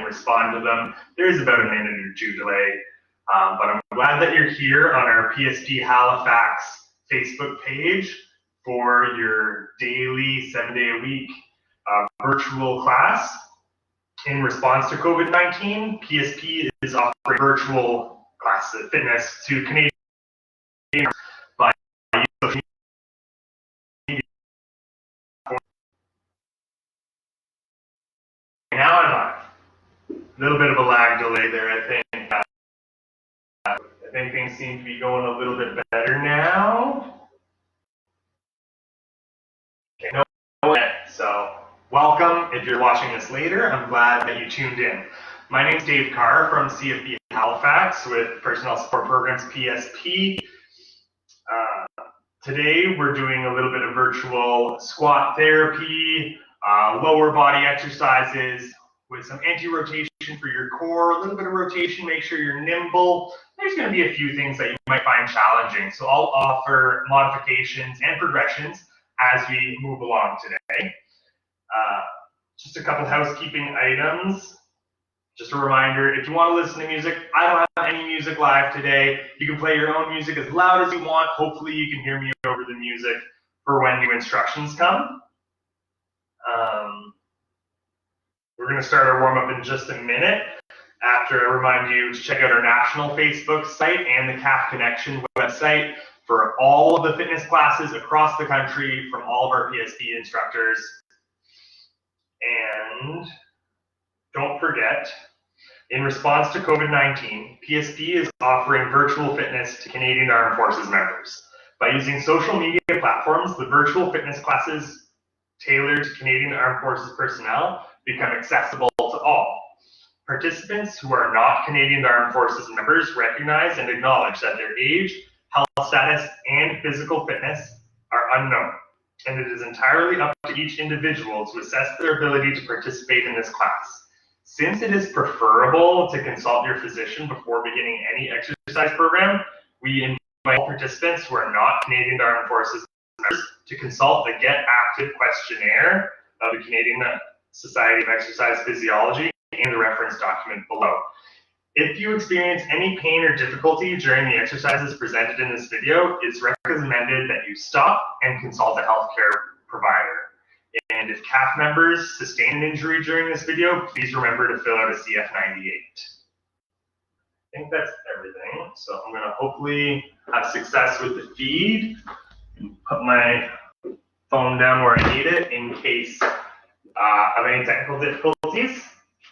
respond to them. There is about a minute or two delay, but I'm glad that you're here on our PSP Halifax Facebook page for your daily 7-day-a-week virtual class. In response to COVID-19, PSP is offering virtual classes of fitness to Canadians by social media. Now I'm on. A little bit of a lag delay there, I think. I think things seem to be going a little bit better now. Okay, no, so welcome. If you're watching this later, I'm glad that you tuned in. My name's Dave Carr from CFB Halifax with Personnel Support Programs PSP. Today we're doing a little bit of virtual squat therapy, lower body exercises with some anti-rotation for your core, a little bit of rotation, make sure you're nimble. There's going to be a few things that you might find challenging, so I'll offer modifications and progressions as we move along today. Just a couple housekeeping items. Just a reminder, if you want to listen to music, I don't have any music live today. You can play your own music as loud as you want. Hopefully you can hear me over the music for when new instructions come. We're going to start our warm-up in just a minute after I remind you to check out our national Facebook site and the CAF Connection website for all of the fitness classes across the country from all of our PSP instructors. And don't forget, in response to COVID-19, PSP is offering virtual fitness to Canadian Armed Forces members. By using social media platforms, the virtual fitness classes tailored to Canadian Armed Forces personnel become accessible to all. Participants who are not Canadian Armed Forces members recognize and acknowledge that their age, health status, and physical fitness are unknown, and it is entirely up to each individual to assess their ability to participate in this class. Since it is preferable to consult your physician before beginning any exercise program, we invite all participants who are not Canadian Armed Forces members to consult the Get Active Questionnaire of the Canadian Society of Exercise Physiology and the reference document below. If you experience any pain or difficulty during the exercises presented in this video, it's recommended that you stop and consult a healthcare provider. And if CAF members sustain an injury during this video, please remember to fill out a CF98. I think that's everything. So I'm going to hopefully have success with the feed and put my phone down where I need it in case of any technical difficulties.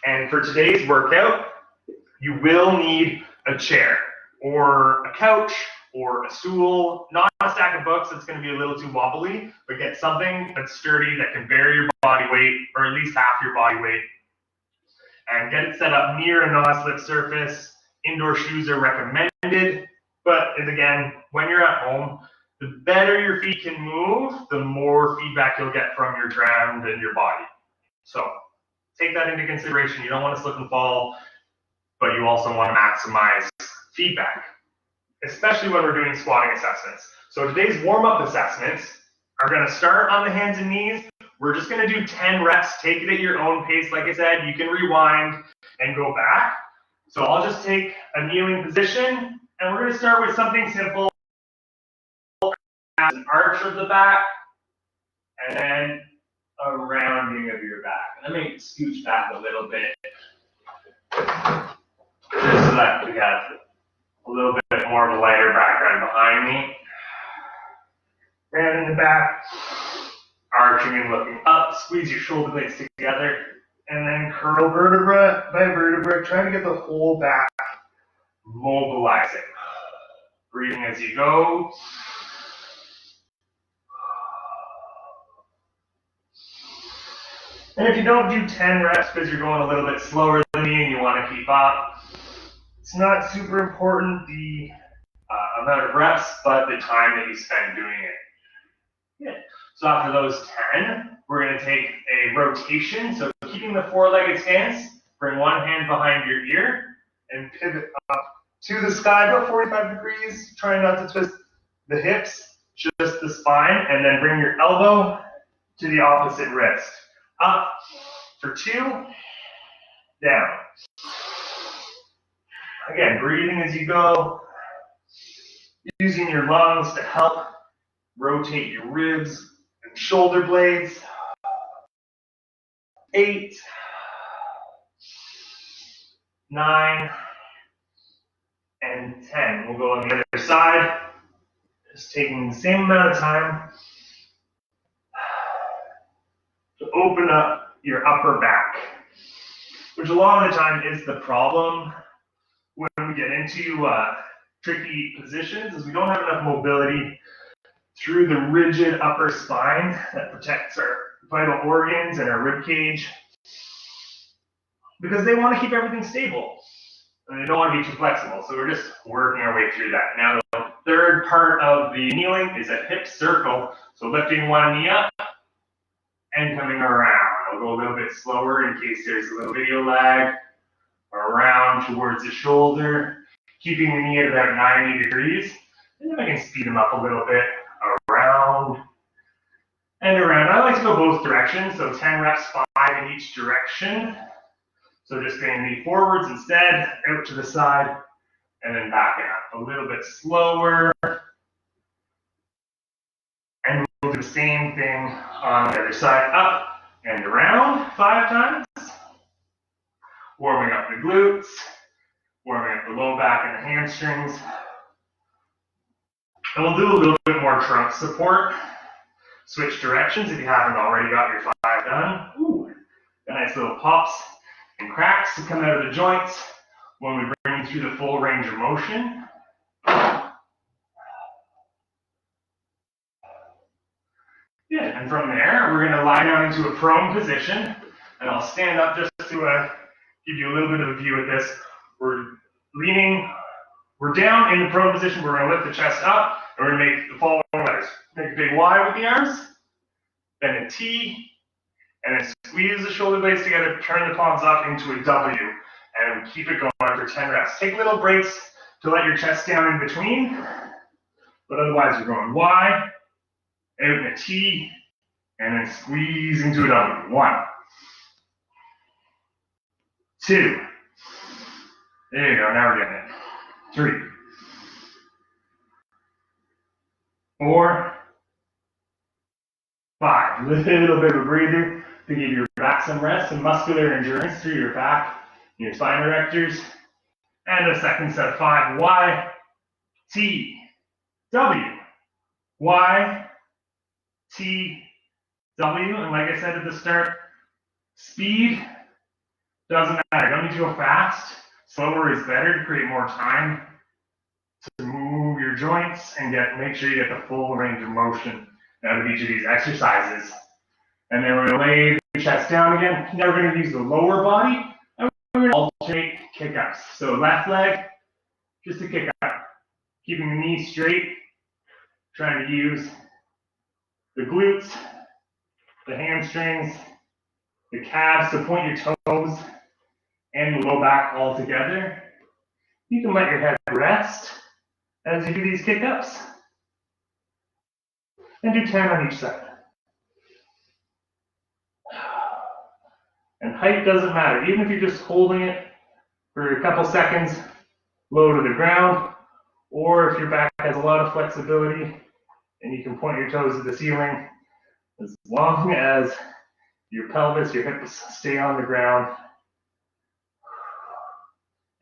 And for today's workout, you will need a chair or a couch or a stool, not a stack of books that's going to be a little too wobbly, but get something that's sturdy that can bear your body weight, or at least half your body weight, and get it set up near a non-slip surface. Indoor shoes are recommended, but again, when you're at home, the better your feet can move, the more feedback you'll get from your ground and your body. So take that into consideration. You don't want to slip and fall, but you also want to maximize feedback, especially when we're doing squatting assessments. So today's warm-up assessments are going to start on the hands and knees. We're just going to do 10 reps. Take it at your own pace. Like I said, you can rewind and go back. So I'll just take a kneeling position, and we're going to start with something simple. An arch of the back, and then a rounding of your back. Let me scooch back a little bit, just so that we have a little bit more of a lighter background behind me. And in the back, arching and looking up, squeeze your shoulder blades together, and then curl vertebra by vertebra, trying to get the whole back mobilizing. Breathing as you go. And if you don't do 10 reps because you're going a little bit slower than me and you want to keep up, it's not super important the amount of reps, but the time that you spend doing it. Good. So after those 10, we're going to take a rotation. So keeping the four-legged stance, bring one hand behind your ear and pivot up to the sky about 45 degrees. Try not to twist the hips, just the spine, and then bring your elbow to the opposite wrist. Up for 2, down. Again, breathing as you go, using your lungs to help rotate your ribs and shoulder blades. 8, 9, and 10. We'll go on the other side, just taking the same amount of time to open up your upper back, which a lot of the time is the problem when we get into tricky positions, is we don't have enough mobility through the rigid upper spine that protects our vital organs and our rib cage, because they want to keep everything stable and they don't want to be too flexible. So we're just working our way through that. Now the third part of the kneeling is a hip circle. So lifting one knee up and coming around. I'll go a little bit slower in case there's a little video lag. Around towards the shoulder, keeping the knee at about 90 degrees. And then I can speed them up a little bit. Around and around. I like to go both directions, so 10 reps, 5 in each direction. So just bring the knee forwards instead, out to the side, and then back up. A little bit slower. And we'll do the same thing on the other side, up and around 5 times. Warming up the glutes, warming up the low back and the hamstrings. And we'll do a little bit more trunk support. Switch directions if you haven't already got your 5 done. Ooh, nice little pops and cracks to come out of the joints when we bring you through the full range of motion. Good, and from there, we're going to lie down into a prone position, and I'll stand up just to give you a little bit of a view of this. We're down in the prone position. We're going to lift the chest up, and we're going to make the following letters. Make a big Y with the arms, then a T, and then squeeze the shoulder blades together, turn the palms up into a W, and keep it going for 10 reps. Take little breaks to let your chest down in between, but otherwise you're going Y, out in a T, and then squeeze into a W. 1, 2, there you go, now we're getting it. 3, 4, 5. A little bit of a breather to give your back some rest, some muscular endurance through your back, your spine erectors. And a second set of 5. Y, T, W. Y, T, W. And like I said at the start, speed doesn't matter. Don't need to go fast. Slower is better to create more time to move your joints and make sure you get the full range of motion out of each of these exercises. And then we're going to lay the chest down again. Now we're going to use the lower body, and we're going to alternate kick-ups. So left leg, just a kick up. Keeping the knee straight, trying to use the glutes, the hamstrings, the calves to point your toes, and the low back all together. You can let your head rest as you do these kick-ups. And do 10 on each side. And height doesn't matter. Even if you're just holding it for a couple seconds low to the ground, or if your back has a lot of flexibility and you can point your toes at the ceiling, as long as your pelvis, your hips stay on the ground,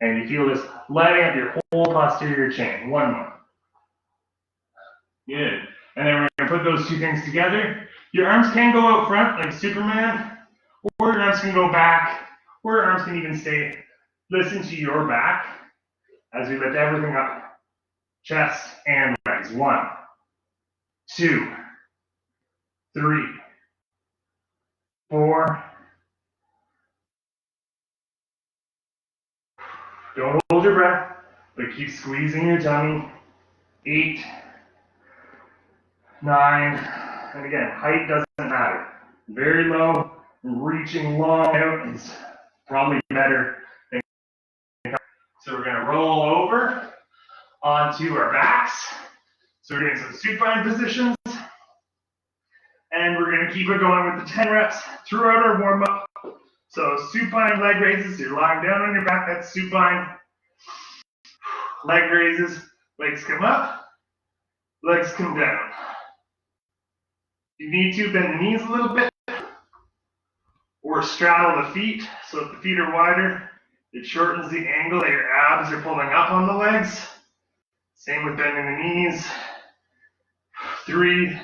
and you feel this lighting up your whole posterior chain. 1 more. Good. And then we're going to put those two things together. Your arms can go out front like Superman, or your arms can go back, or your arms can even stay. Listen to your back as we lift everything up. Chest and legs. 1, 2, 3, 4. Don't hold your breath, but keep squeezing your tummy. 8, 9, and again, height doesn't matter. Very low, reaching long out is probably better. So we're going to roll over onto our backs. So we're doing some supine positions. And we're going to keep it going with the 10 reps throughout our warm-up. So supine leg raises, you're lying down on your back, that's supine. Leg raises, legs come up, legs come down. If you need to, bend the knees a little bit, or straddle the feet, so if the feet are wider, it shortens the angle that your abs are pulling up on the legs. Same with bending the knees. 3,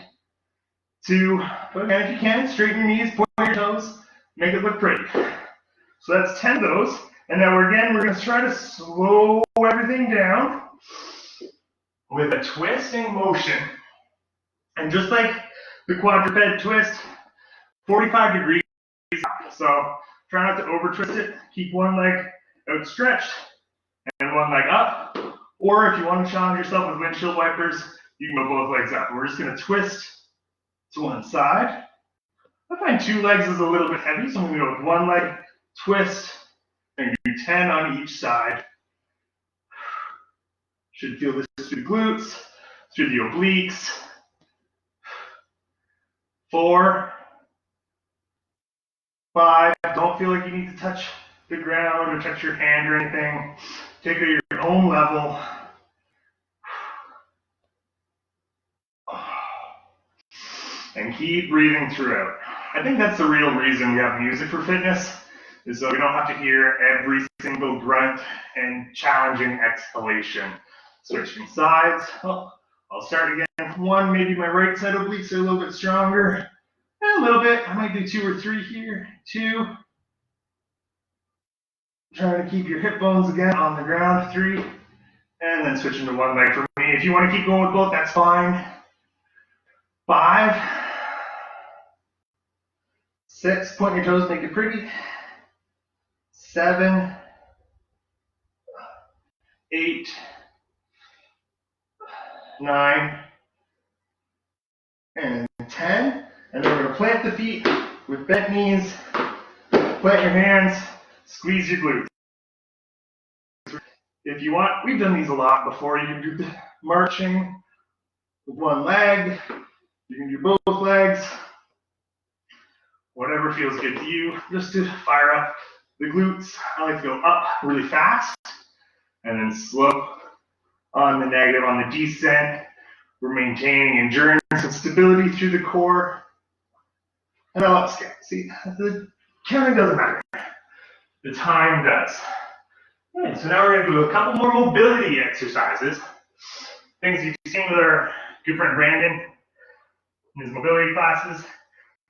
2, but again, if you can, straighten your knees, point your toes, make it look pretty. So that's 10 of those. And now we're going to try to slow everything down with a twisting motion. And just like the quadruped twist, 45 degrees. So try not to over twist it. Keep one leg outstretched and one leg up. Or if you want to challenge yourself with windshield wipers, you can go both legs up. We're just going to twist to one side. I find 2 legs is a little bit heavy, so I'm going to go with one leg, twist, and do 10 on each side. Should feel this through the glutes, through the obliques. 4, 5, don't feel like you need to touch the ground or touch your hand or anything. Take it at your own level. And keep breathing throughout. I think that's the real reason we have music for fitness, is so we don't have to hear every single grunt and challenging exhalation. Switching sides. Oh, I'll start again. 1, maybe my right side obliques are a little bit stronger. And a little bit. I might do 2 or 3 here. 2. Trying to keep your hip bones again on the ground. 3. And then switching to one leg for me. If you want to keep going with both, that's fine. 5. 6, point your toes, make it pretty. 7, 8, 9, and 10. And then we're going to plant the feet with bent knees, plant your hands, squeeze your glutes. If you want, we've done these a lot before. You can do the marching with one leg. You can do both legs. Whatever feels good to you, just to fire up the glutes. I like to go up really fast and then slow on the negative. On the descent, we're maintaining endurance and stability through the core. And I love scale. See, the counting doesn't matter. The time does. Okay, so now we're going to do a couple more mobility exercises. Things you've seen with our good friend Brandon in his mobility classes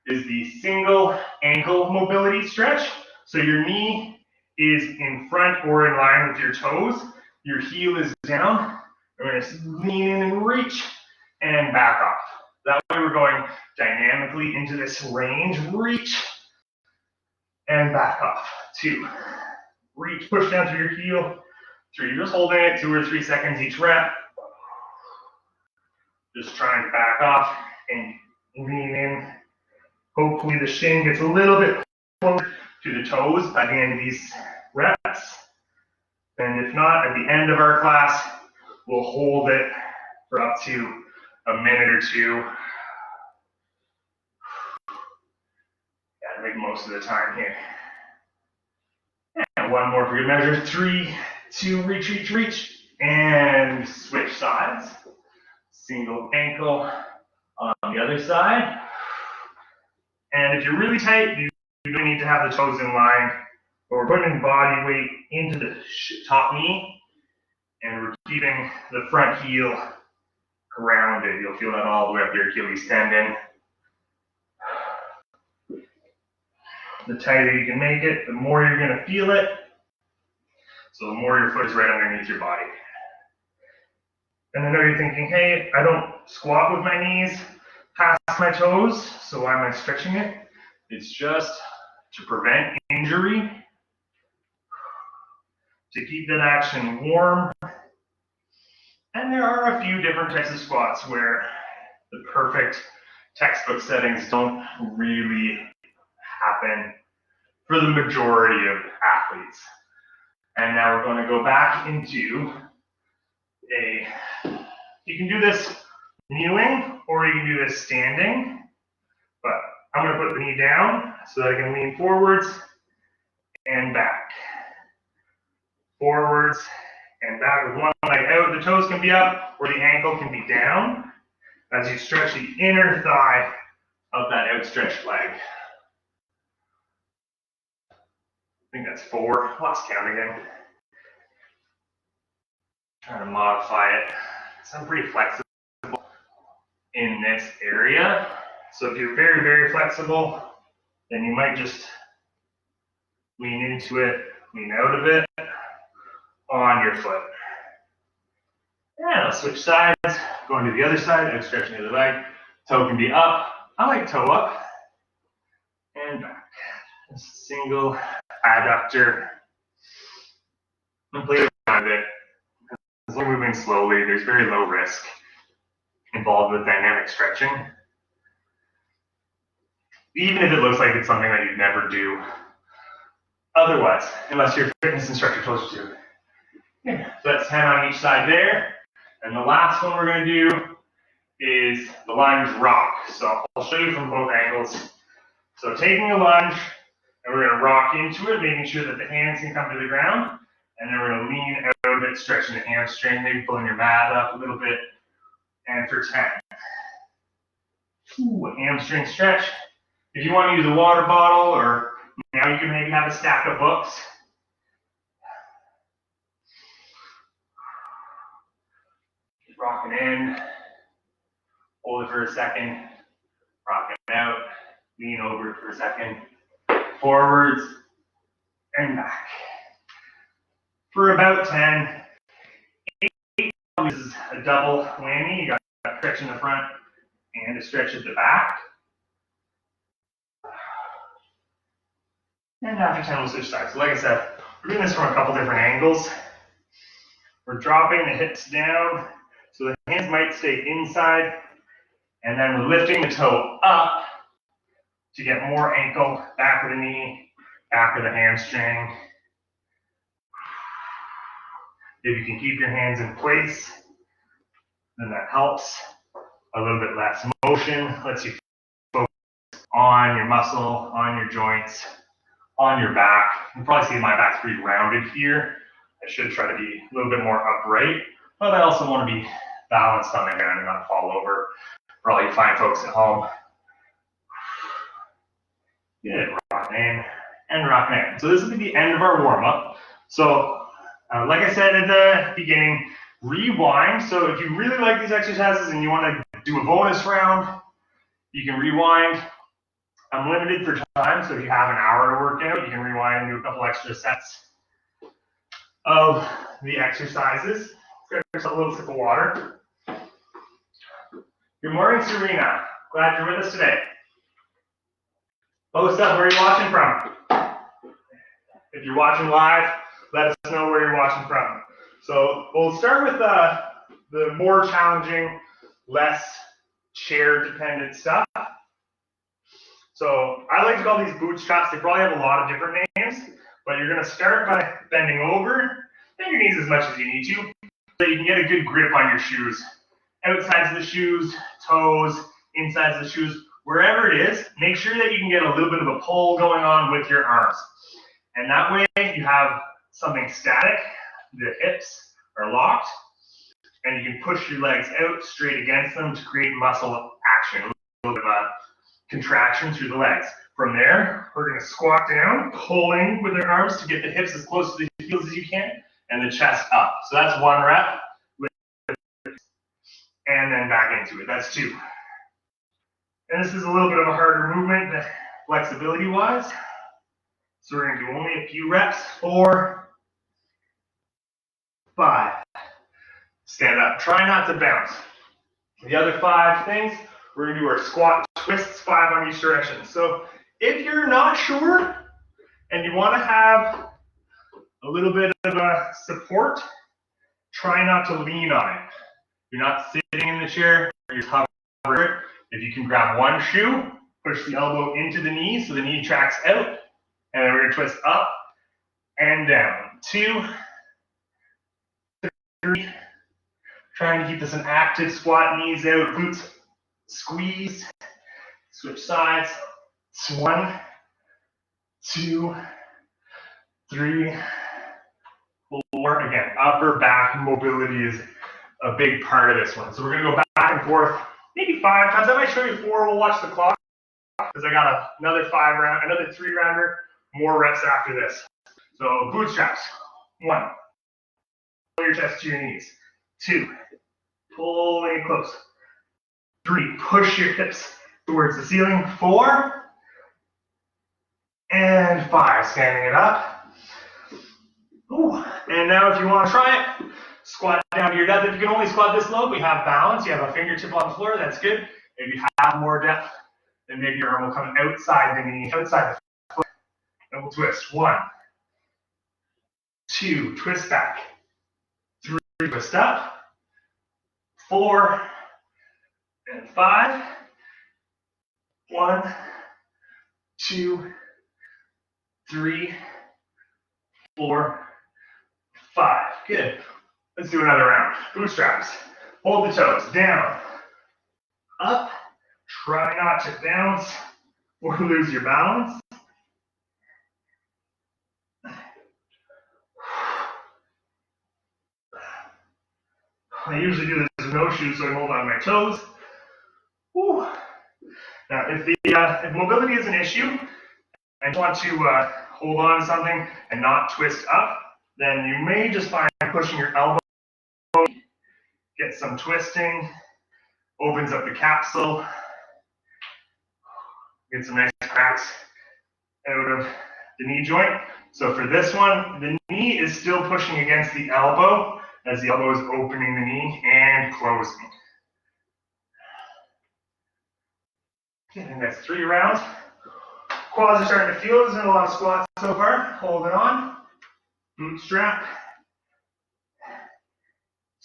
is the single ankle mobility stretch. So your knee is in front or in line with your toes. Your heel is down. We're going to lean in and reach and back off. That way we're going dynamically into this range. Reach and back off. 2. Reach, push down through your heel. 3, just holding it 2 or 3 seconds each rep. Just trying to back off and lean in. Hopefully the shin gets a little bit closer to the toes by the end of these reps. And if not, at the end of our class, we'll hold it for up to a minute or 2. Gotta make most of the time here. And 1 more for good measure. 3, 2, reach, reach, reach. And switch sides. Single ankle on the other side. And if you're really tight, you don't need to have the toes in line. But we're putting body weight into the top knee. And we're keeping the front heel grounded. You'll feel that all the way up your Achilles tendon. The tighter you can make it, the more you're going to feel it. So the more your foot is right underneath your body. And I know you're thinking, hey, I don't squat with my knees past my toes, so why am I stretching it? It's just to prevent injury, to keep that action warm. And there are a few different types of squats where the perfect textbook settings don't really happen for the majority of athletes. And now we're going to go back into you can do this kneeling or you can do this standing, but I'm going to put the knee down so that I can lean forwards and back. Forwards and back with one leg out. The toes can be up or the ankle can be down as you stretch the inner thigh of that outstretched leg. I think that's 4. Lost count again. Trying to modify it. So I'm pretty flexible in this area. So if you're very, very flexible, then you might just lean into it, lean out of it on your foot. And I'll switch sides, going to the other side, outstretching the other leg. Toe can be up. I like toe up and back. Just a single adductor. And play around it. As we're moving slowly, there's very low risk involved with dynamic stretching. Even if it looks like it's something that you'd never do otherwise, unless your fitness instructor told you to. Yeah, so that's 10 on each side there. And the last one we're going to do is the lunge rock. So I'll show you from both angles. So taking a lunge, and we're going to rock into it, making sure that the hands can come to the ground. And then we're going to lean out of it, stretching the hamstring, maybe pulling your mat up a little bit. And for 10. Ooh, hamstring stretch. If you want to use a water bottle, or now you can maybe have a stack of books. Keep rocking in. Hold it for a second. Rock it out. Lean over for a second. Forwards and back. For about 10. 8 is a double whammy. You got a stretch in the front and a stretch at the back. And after 10, we'll switch sides. So like I said, we're doing this from a couple different angles. We're dropping the hips down, so the hands might stay inside, and then we're lifting the toe up to get more ankle, back of the knee, back of the hamstring. If you can keep your hands in place, then that helps. A little bit less motion lets you focus on your muscle, on your joints, on your back. You can probably see my back's pretty rounded here. I should try to be a little bit more upright, but I also want to be balanced on the ground and not fall over for all you fine folks at home. Good, rocking in and rocking in. So this will be the end of our warm-up. So like I said at the beginning, rewind. So if you really like these exercises and you want to do a bonus round, you can rewind. I'm limited for time, so if you have an hour to work out, you can rewind and do a couple extra sets of the exercises. Grab yourself a little sip of water. Good morning, Serena. Glad you're with us today. Post up where you're watching from. If you're watching live, let us know where you're watching from. So we'll start with the more challenging, less chair-dependent stuff. So I like to call these bootstraps. They probably have a lot of different names, but you're going to start by bending over, bend your knees as much as you need to, so that you can get a good grip on your shoes. Outsides of the shoes, toes, insides of the shoes, wherever it is, make sure that you can get a little bit of a pull going on with your arms. And that way you have something static, the hips are locked, and you can push your legs out straight against them to create muscle action, a little bit of a contraction through the legs. From there, we're going to squat down, pulling with our arms to get the hips as close to the heels as you can, and the chest up. So that's 1 rep, and then back into it. That's 2. And this is a little bit of a harder movement, flexibility-wise. So we're going to do only a few reps. 4, 5. Stand up. Try not to bounce. The other 5 things, we're going to do our squat twists, 5 on each direction. So if you're not sure and you want to have a little bit of a support, try not to lean on it. You're not sitting in the chair, you're hovering it. If you can grab one shoe, push the elbow into the knee so the knee tracks out, and then we're going to twist up and down. 2, 3. Trying to keep this an active squat, knees out, glutes squeeze. Switch sides. 1, 2, 3, 4. Again, upper back mobility is a big part of this one. So we're going to go back and forth, maybe 5 times. I might show you 4. We'll watch the clock because I got another 3 rounder, more reps after this. So bootstraps. 1, pull your chest to your knees. 2, pull in close. 3, push your hips towards the ceiling. 4, and 5, standing it up. Ooh. And now if you want to try it, squat down to your depth. If you can only squat this low, we have balance. You have a fingertip on the floor, that's good. If you have more depth, then maybe your arm will come outside the knee, outside the foot, and we'll twist. 1, 2, twist back. 3, twist up. 4, and 5. 1, 2, 3, 4, 5. Good. Let's do another round. Bootstraps. Hold the toes. Down. Up. Try not to bounce or lose your balance. I usually do this with no shoes, so I hold on my toes. Woo. Now, if mobility is an issue, and you want to hold on to something and not twist up, then you may just find pushing your elbow, get some twisting, opens up the capsule, get some nice cracks out of the knee joint. So for this one, the knee is still pushing against the elbow as the elbow is opening the knee and closing. Okay, and that's 3 rounds. Quads are starting to feel. There's been a lot of squats so far. Hold it on. Bootstrap.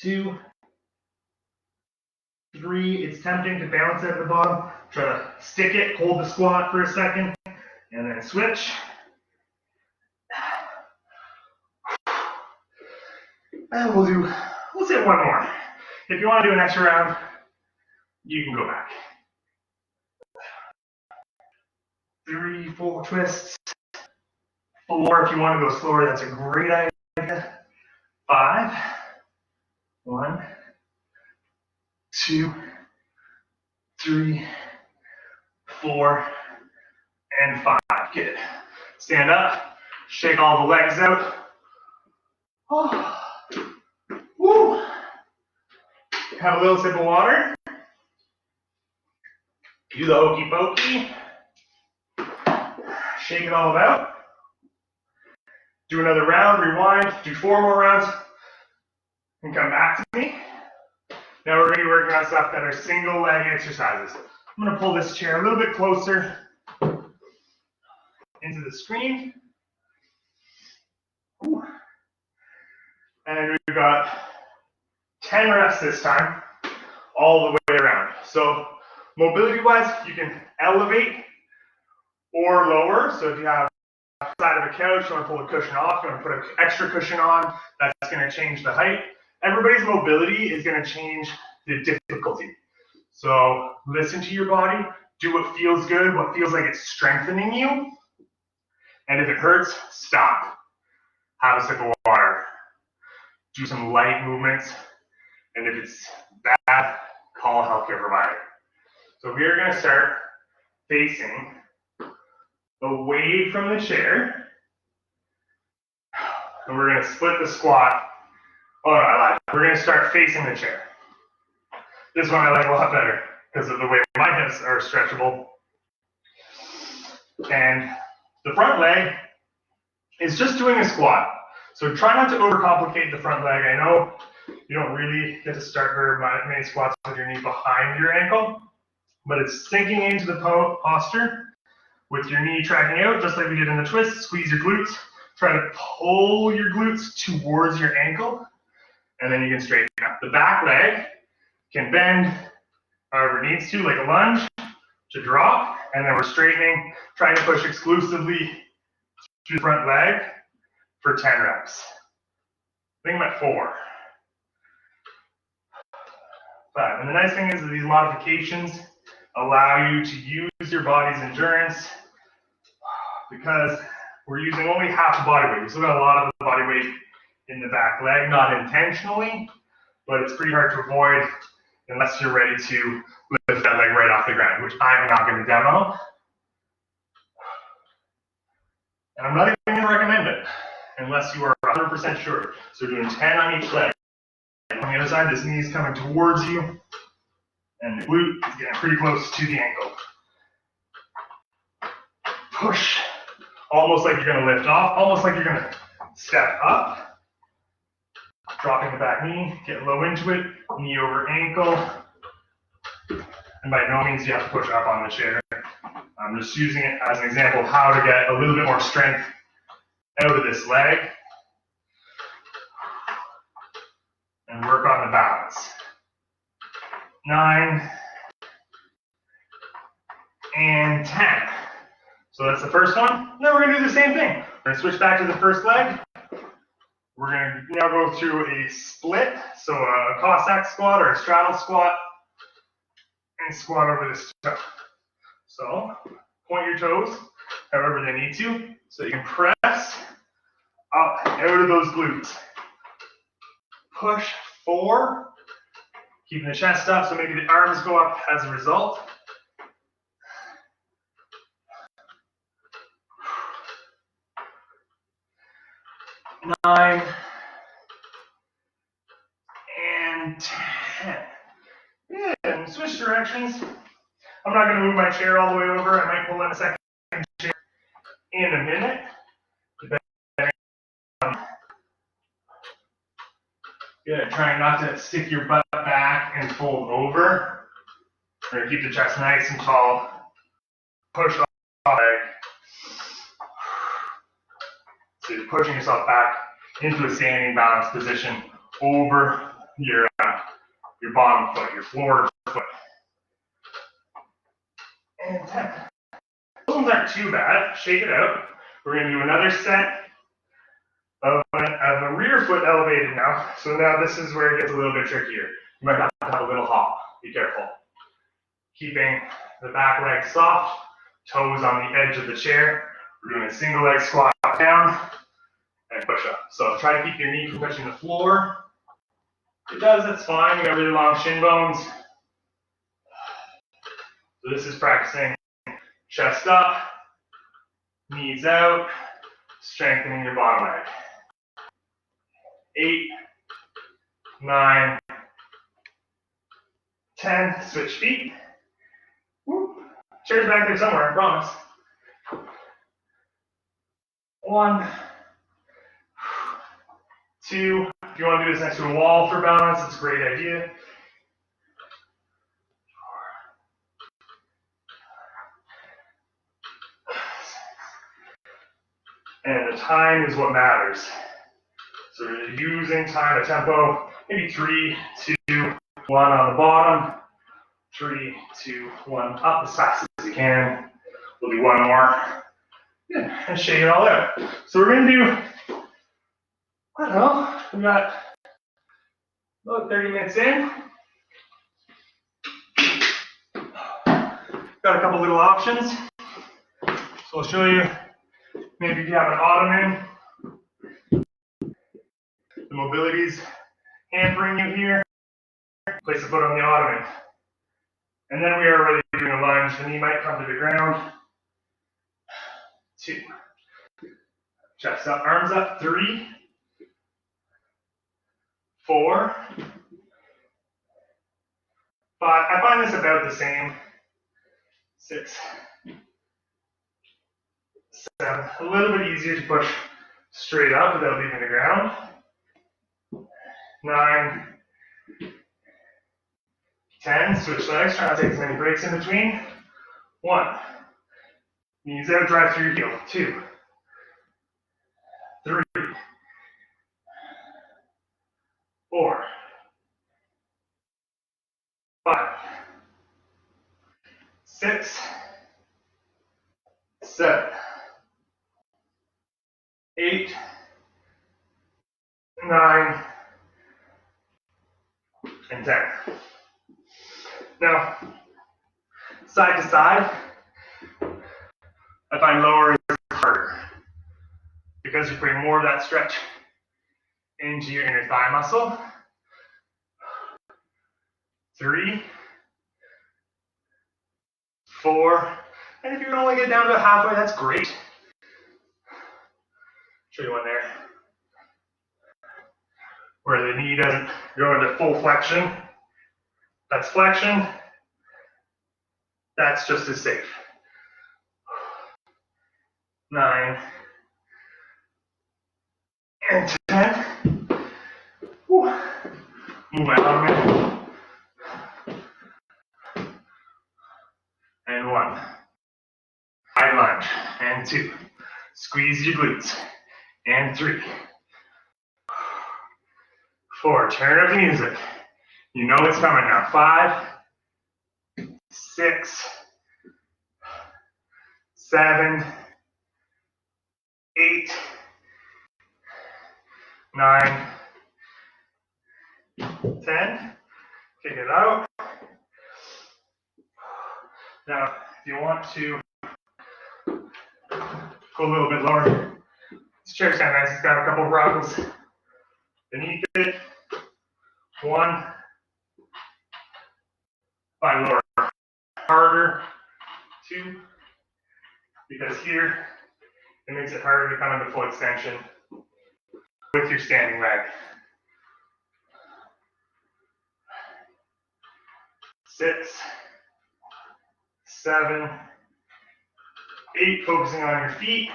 2, 3. It's tempting to bounce at the bottom. Try to stick it, hold the squat for a second, and then switch. And we'll say 1 more. If you want to do an extra round, you can go back. 3, 4 twists. 4, if you want to go slower, that's a great idea. 5. 1, 2, 3, 4, and 5. Good. Stand up. Shake all the legs out. Oh. Woo. Have a little sip of water. Do the hokey pokey. Shake it all about. Do another round, rewind, do 4 more rounds, and come back to me. Now we're going to be working on stuff that are single leg exercises. I'm going to pull this chair a little bit closer into the screen. Ooh. And we've got 10 reps this time, all the way around. So mobility-wise, you can elevate or lower. So if you have side of a couch, you want to pull the cushion off, you want to put an extra cushion on, that's going to change the height. Everybody's mobility is going to change the difficulty. So listen to your body, do what feels good, what feels like it's strengthening you. And if it hurts, stop. Have a sip of water. Do some light movements. And if it's bad, call a healthcare provider. So we are going to start facing away from the chair. And we're going to split the squat. Oh no, I lied. We're going to start facing the chair. This one I like a lot better because of the way my hips are stretchable. And the front leg is just doing a squat. So try not to overcomplicate the front leg. I know you don't really get to start very many squats with your knee behind your ankle, but it's sinking into the posture with your knee tracking out, just like we did in the twist. Squeeze your glutes. Try to pull your glutes towards your ankle, and then you can straighten up. The back leg can bend however it needs to, like a lunge, to drop, and then we're straightening, trying to push exclusively to the front leg for 10 reps. I think I'm at 4. 5. And the nice thing is that these modifications allow you to use your body's endurance because we're using only half the body weight. We still got a lot of the body weight in the back leg, not intentionally, but it's pretty hard to avoid unless you're ready to lift that leg right off the ground, which I'm not going to demo. And I'm not even going to recommend it unless you are 100% sure. So we're doing 10 on each leg. On the other side, this knee is coming towards you, and the glute is getting pretty close to the ankle. Push, almost like you're going to lift off, almost like you're going to step up. Dropping the back knee, get low into it, knee over ankle. And by no means do you have to push up on the chair. I'm just using it as an example of how to get a little bit more strength out of this leg and work on the balance. 9 and 10. So that's the first one. Now we're going to do the same thing. We're going to switch back to the first leg. We're going to now go through a split, so a Cossack squat or a straddle squat, and squat over this toe. So point your toes however they need to, so you can press up out of those glutes. Push 4, keeping the chest up, so maybe the arms go up as a result. 9 and 10. Good. And switch directions. I'm not going to move my chair all the way over. I might pull in a second chair in a minute. Good. Trying not to stick your butt back and fold over. We're going to keep the chest nice and tall. Push off the leg. So you're pushing yourself back into a standing balance position over your bottom foot, your floor foot. And 10. Those ones aren't too bad. Shake it out. We're going to do another set of a rear foot elevated now. So now this is where it gets a little bit trickier. You might have to have a little hop. Be careful. Keeping the back leg soft, toes on the edge of the chair. We're doing a single leg squat down and push up. So try to keep your knee from touching the floor. If it does, that's fine. We got really long shin bones. So this is practicing chest up, knees out, strengthening your bottom leg. 8, 9, 10. Switch feet. Woo. Chair's back there somewhere, I promise. 1, 2. If you want to do this next to a wall for balance, it's a great idea. 4. And the time is what matters. So you're using time, a tempo, maybe 3, 2, 1 on the bottom, 3, 2, 1 up as fast as you can. We'll do one more. Good. And shake it all out. So we're going to do, I don't know, we got about 30 minutes in. Got a couple little options. So I'll show you, maybe if you have an ottoman, the mobility's hampering you here, place the foot on the ottoman. And then we are ready doing a lunge. The knee might come to the ground. 2. Chest up, arms up. 3, 4, 5. I find this about the same. 6, 7. A little bit easier to push straight up without leaving the ground. 9, 10. Switch legs. Try not to take as many breaks in between. 1. Knees out, drive through your heel. 2, 3, 4, 5, 6, 7, 8, 9, and 10. Now, side to side, I find lower is harder. because you're putting more of that stretch into your inner thigh muscle. 3, 4, and if you can only get down to halfway, that's great. Show you one there, where the knee doesn't go into full flexion. That's flexion. That's just as safe. 9 and 10. Woo. Move my arm in. And 1. High lunge. And 2. Squeeze your glutes. And 3. 4. Turn up the music. You know it's coming now. 5, 6, 7, 8, 9, 10. Kick it out. Now, if you want to go a little bit lower, this chair's kind of nice. It's got a couple of rungs beneath it. 1, by lower harder. 2, because here it makes it harder to come into full extension with your standing leg. 6, 7, 8, focusing on your feet,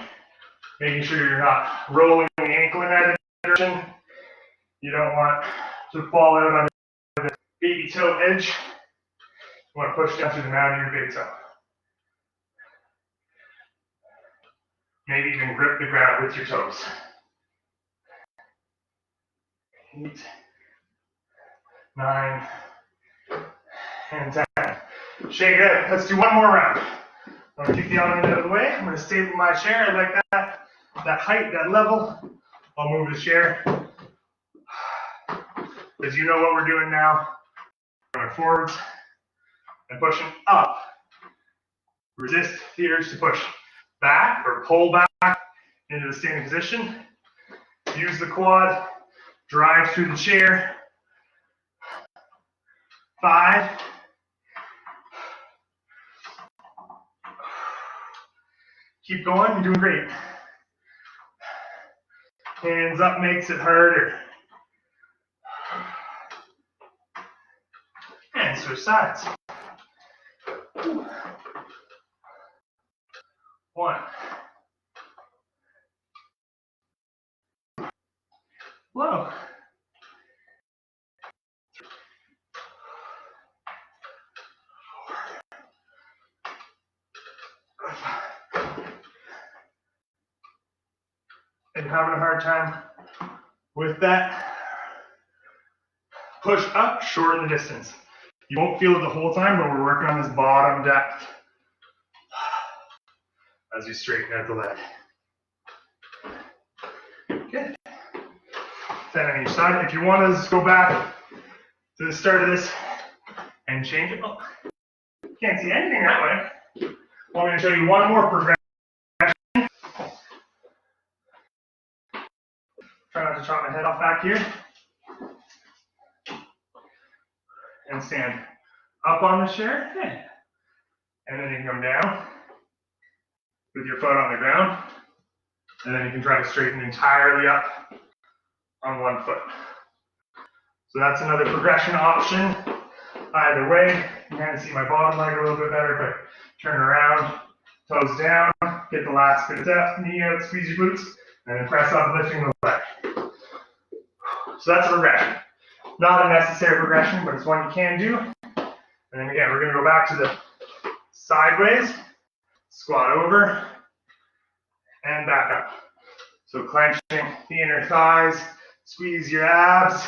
making sure you're not rolling the ankle in that direction. You don't want to fall out on the baby toe edge. You want to push down through the mound of your big toe. Maybe even grip the ground with your toes. 8, 9, and 10. Shake it out. Let's do one more round. I'm going to keep the element out of the way. I'm going to stay with my chair. I like that height, that level. I'll move the chair. As you know what we're doing now, going forwards and pushing up. Resist the urge to push back or pull back into the standing position. Use the quad, drive through the chair. 5, keep going, you're doing great. Hands up makes it harder. And switch sides. 1. Low. 4. And you're having a hard time with that, push up, shorten the distance. You won't feel it the whole time, but we're working on this bottom depth as you straighten out the leg. Good. 10 on each side. If you want to just go back to the start of this and change it. Oh, can't see anything that way. I'm going to show you one more progression. Try not to chop my head off back here. And stand up on the chair. And then you can come down with your foot on the ground. And then you can try to straighten entirely up on one foot. So that's another progression option. Either way, you can kind of see my bottom leg a little bit better, but turn around, toes down, get the last bit of depth, knee out, squeeze your glutes, and then press up, lifting the leg. So that's a progression. Not a necessary progression, but it's one you can do. And then again, we're going to go back to the sideways, squat over, and back up. So clenching the inner thighs, squeeze your abs.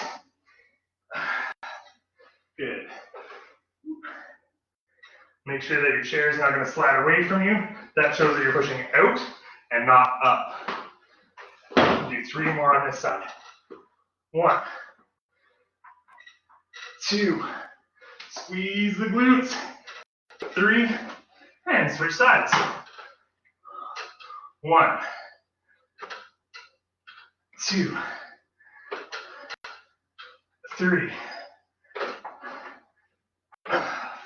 Good. Make sure that your chair is not going to slide away from you. That shows that you're pushing out and not up. Do 3 more on this side. 1, 2, squeeze the glutes. 3, and switch sides. 1, 2, 3,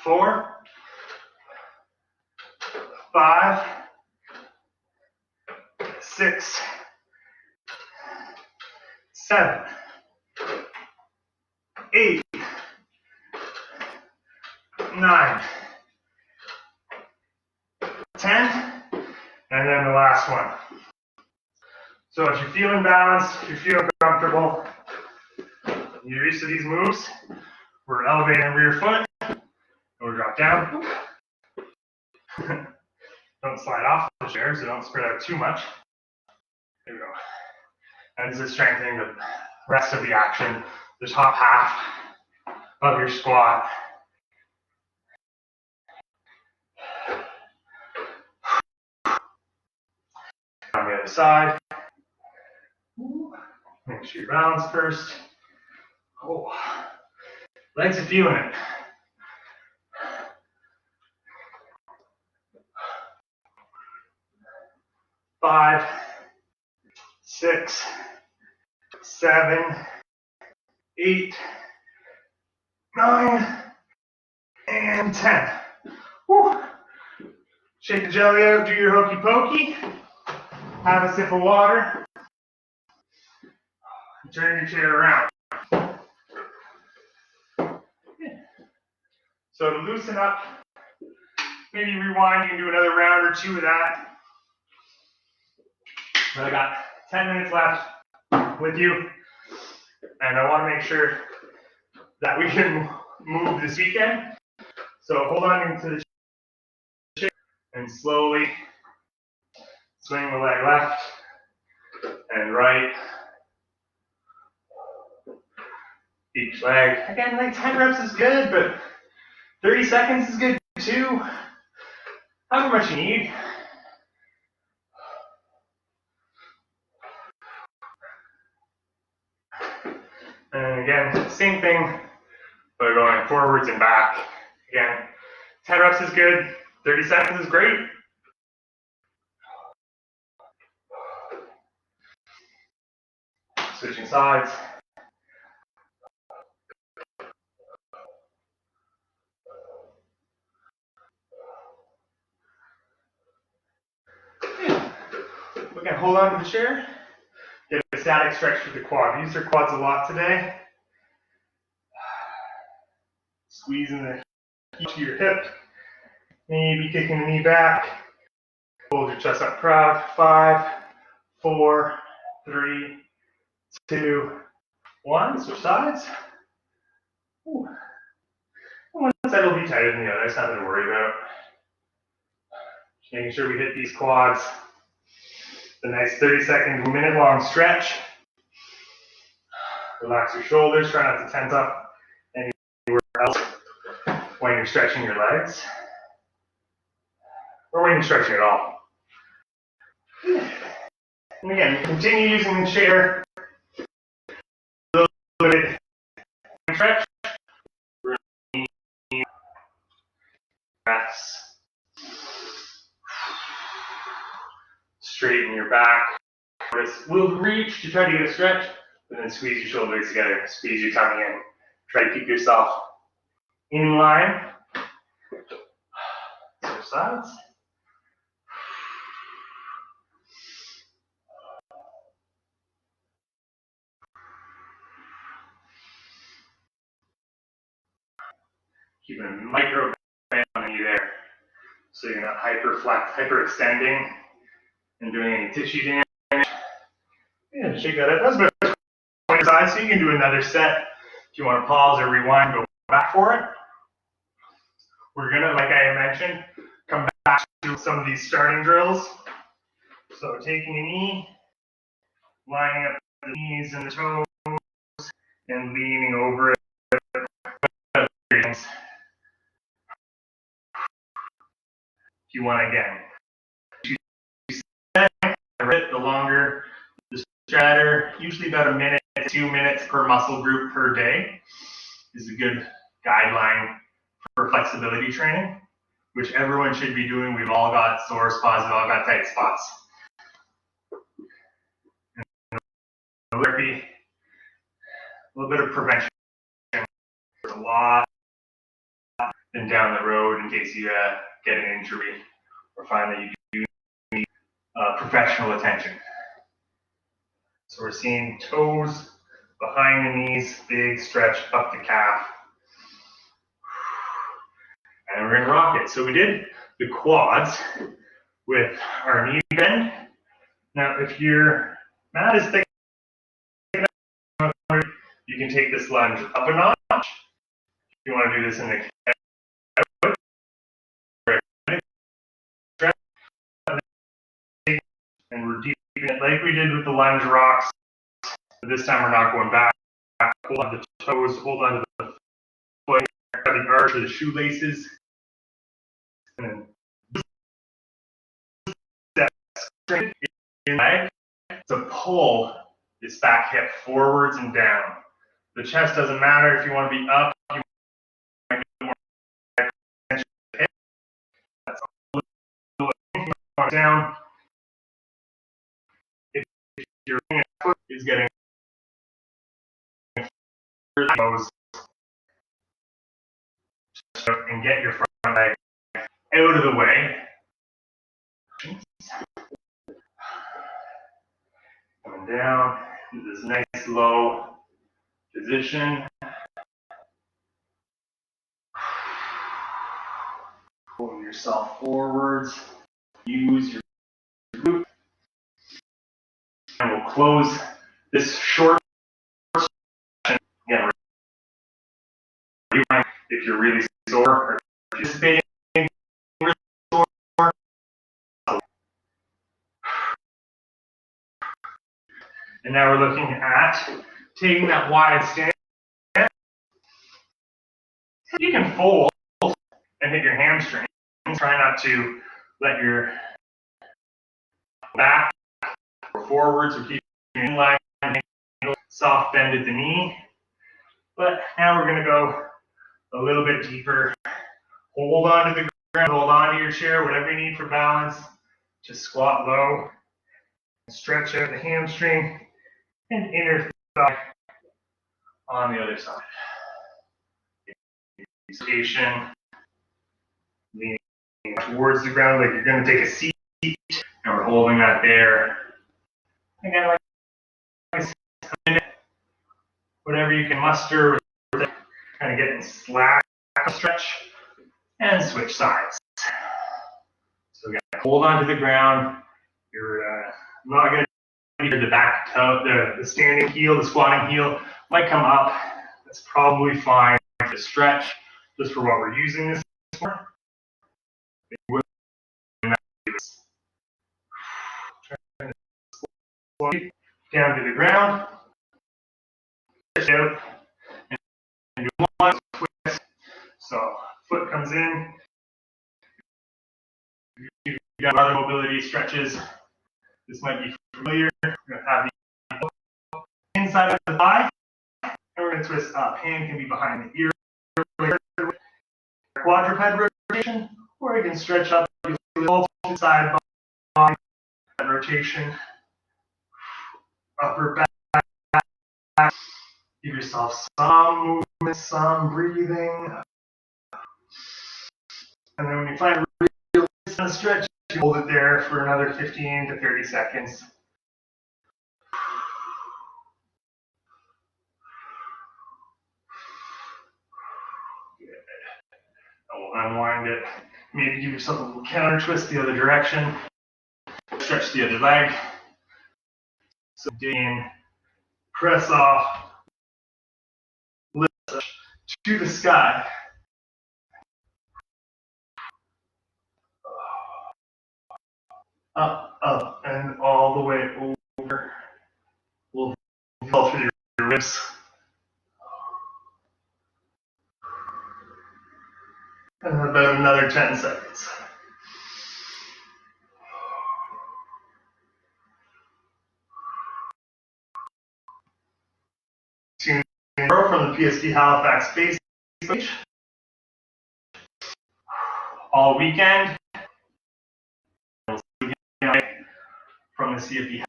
4, 5, 6, 7, 8, 9, 10, and then the last one. So if you're feeling balanced, if you're feeling comfortable, you're used to these moves, we're elevating the rear foot, and we'll drop down. Don't slide off the chair, so don't spread out too much. There we go. And this is strengthening the rest of the action, the top half of your squat. On the other side. Make sure you balance first. Oh, legs are feeling it. Five, 6, 7, 8, 9, and 10. Woo. Shake the jelly out, do your hokey pokey. Have a sip of water. Turn your chair around. So to loosen up, maybe rewind, you can do another round or two of that. But I got 10 minutes left with you, and I want to make sure that we can move this weekend. So hold on to the chair and slowly swing the leg left and right. Each leg. Again, like 10 reps is good, but 30 seconds is good too. However much you need. And again, same thing, but going forwards and back. Again, 10 reps is good, 30 seconds is great. Switching sides. Again, hold on to the chair. Get a static stretch for the quad. Use your quads a lot today. Squeezing the heel to your hip. Maybe kicking the knee back. Hold your chest up proud. 5, 4, 3, 2, 1. Switch sides. Ooh. One side will be tighter than the other. It's nothing to worry about. Just making sure we hit these quads. A nice 30-second, minute-long stretch. Relax your shoulders. Try not to tense up anywhere else when you're stretching your legs, or when you're stretching at all. And again, continue using the chair. A little bit of stretch. Breaths. Straighten your back. We'll reach to try to get a stretch, and then squeeze your shoulders together. Squeeze your tummy in. Try to keep yourself in line. Switch sides. Keeping a micro band on you there, so you're not hyperextending and doing any tissue damage. Yeah, shake that up. That's about 20 sides, so you can do another set. If you want to pause or rewind, go back for it. We're gonna, like I mentioned, come back to some of these starting drills. So taking a knee, lining up the knees and the toes, and leaning over it. If you want to, again, the longer the stratter, usually about a minute, 2 minutes per muscle group per day is a good guideline for flexibility training, which everyone should be doing. We've all got sore spots, we've all got tight spots. therapy, a little bit of prevention. There's a lot and down the road in case you get an injury or find that you do need professional attention. So we're seeing toes behind the knees, big stretch up the calf. And we're gonna rock it. So we did the quads with our knee bend. Now, if your mat is thick enough, you can take this lunge up a notch. If you want to do this in the and we're deepening it like we did with the lunge rocks. But this time we're not going back. Hold on to the toes, hold on to the foot, the arch of the shoelaces. And then straight in leg to pull this back hip forwards and down. The chest doesn't matter if you want to be up. You might be more attention to the hip. That's a little down. If your foot is getting toes and get your front leg out of the way. Coming down to this nice low position. Pull yourself forwards. Use your glute. And we'll close this short session. Again, if you're really sore or participating, sore. And now we're looking at taking that wide stance. You can fold and hit your hamstring. Try not to let your back or forwards or keep your inline soft bend at the knee. But now we're going to go a little bit deeper. Hold on to the ground, hold on to your chair, whatever you need for balance. Just squat low, stretch out the hamstring and inner thigh on the other side. Station, leaning towards the ground like you're going to take a seat, and we're holding that there. Again, like a minute, whatever you can muster, kind of getting slack, stretch, and switch sides. So again, hold on to the ground. You're not going to be the back toe, the standing heel, the squatting heel might come up. That's probably fine to stretch, just for what we're using this for. Down to the ground, stretch out, and do one twist. So foot comes in. You've got other mobility stretches. This might be familiar. We're going to have the inside of the thigh, and we're going to twist up. Hand can be behind the ear. Quadruped rotation, or you can stretch up the side body rotation. Upper back. Give yourself some movement, some breathing. And then when you find a real stretch, you hold it there for another 15 to 30 seconds. Good. I'll unwind it. Maybe give yourself a little counter twist the other direction. Stretch the other leg. So in, press off, lift to the sky. Up, and all the way over. We'll fall through your ribs. And about another 10 seconds. From the PSD Halifax base page. All weekend. From the CFD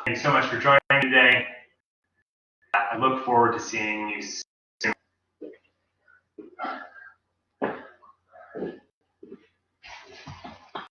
Thanks so much for joining me today. I look forward to seeing you soon.